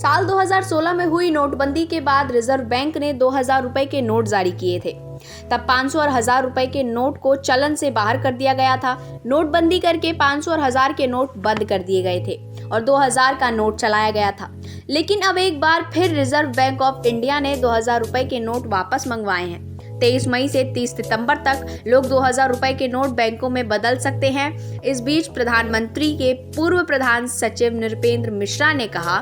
साल 2016 में हुई नोटबंदी के बाद रिजर्व बैंक ने 2000 रुपए के नोट जारी किए थे। तब 500 और 1000 रुपए के नोट को चलन से बाहर कर दिया गया था। नोटबंदी करके 500 और 1000 के नोट बंद कर दिए गए थे और 2000 का नोट चलाया गया था। लेकिन अब एक बार फिर रिजर्व बैंक ऑफ इंडिया ने 2000 रुपए के नोट वापस मंगवाए हैं। 23 मई से 30 सितंबर तक लोग 2000 रुपए के नोट बैंकों में बदल सकते हैं। इस बीच प्रधानमंत्री के पूर्व प्रधान सचिव नृपेंद्र मिश्रा ने कहा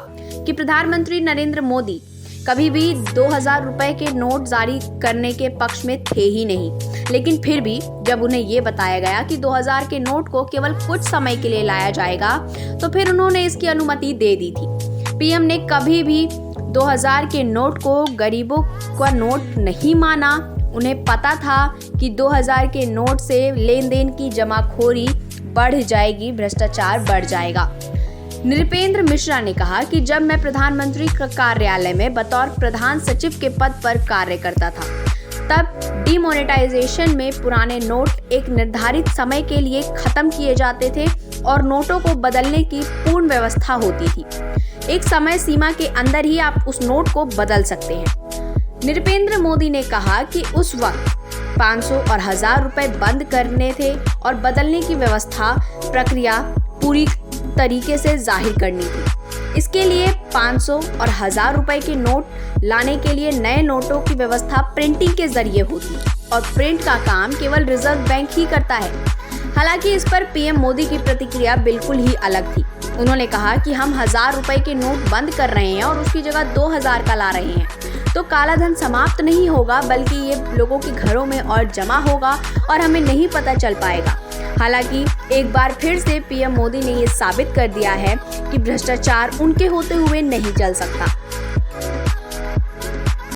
कि प्रधानमंत्री नरेंद्र मोदी कभी भी 2000 रुपए के नोट जारी करने के पक्ष में थे ही नहीं, लेकिन फिर भी जब उन्हें ये बताया गया कि 2000 के नोट को केवल कुछ समय के लिए लाया जाएगा, तो फिर उन्होंने इसकी अनुमति दे दी थी। पीएम ने कभी भी 2000 के नोट को गरीबों का नोट नहीं माना। उन्हें पता था कि 2000 के नोट से लेन देन की जमाखोरी बढ़ जाएगी, भ्रष्टाचार बढ़ जाएगा। नृपेंद्र मिश्रा ने कहा कि जब मैं प्रधानमंत्री कार्यालय में बतौर प्रधान सचिव के पद पर कार्य करता था, तब डिमोनेटाइजेशन में पुराने नोट एक निर्धारित समय के लिए खत्म किए जाते थे और नोटों को बदलने की पूर्ण व्यवस्था होती थी। एक समय सीमा के अंदर ही आप उस नोट को बदल सकते हैं। नरेंद्र मोदी ने कहा कि उस वक्त 500 और 1000 रुपए बंद करने थे और बदलने की व्यवस्था प्रक्रिया पूरी तरीके से जाहिर करनी थी। इसके लिए 500 और 1000 रुपए के नोट लाने के लिए नए नोटों की व्यवस्था प्रिंटिंग के जरिए होती और प्रिंट का काम केवल रिजर्व बैंक ही करता है। हालांकि इस पर पीएम मोदी की प्रतिक्रिया बिल्कुल ही अलग थी। उन्होंने कहा कि हम 1000 रुपए के नोट बंद कर रहे हैं और उसकी जगह 2000 का ला रहे हैं, तो काला धन समाप्त नहीं होगा, बल्कि ये लोगों के घरों में और जमा होगा और हमें नहीं पता चल पाएगा। हालांकि एक बार फिर से पीएम मोदी ने ये साबित कर दिया है कि भ्रष्टाचार उनके होते हुए नहीं चल सकता।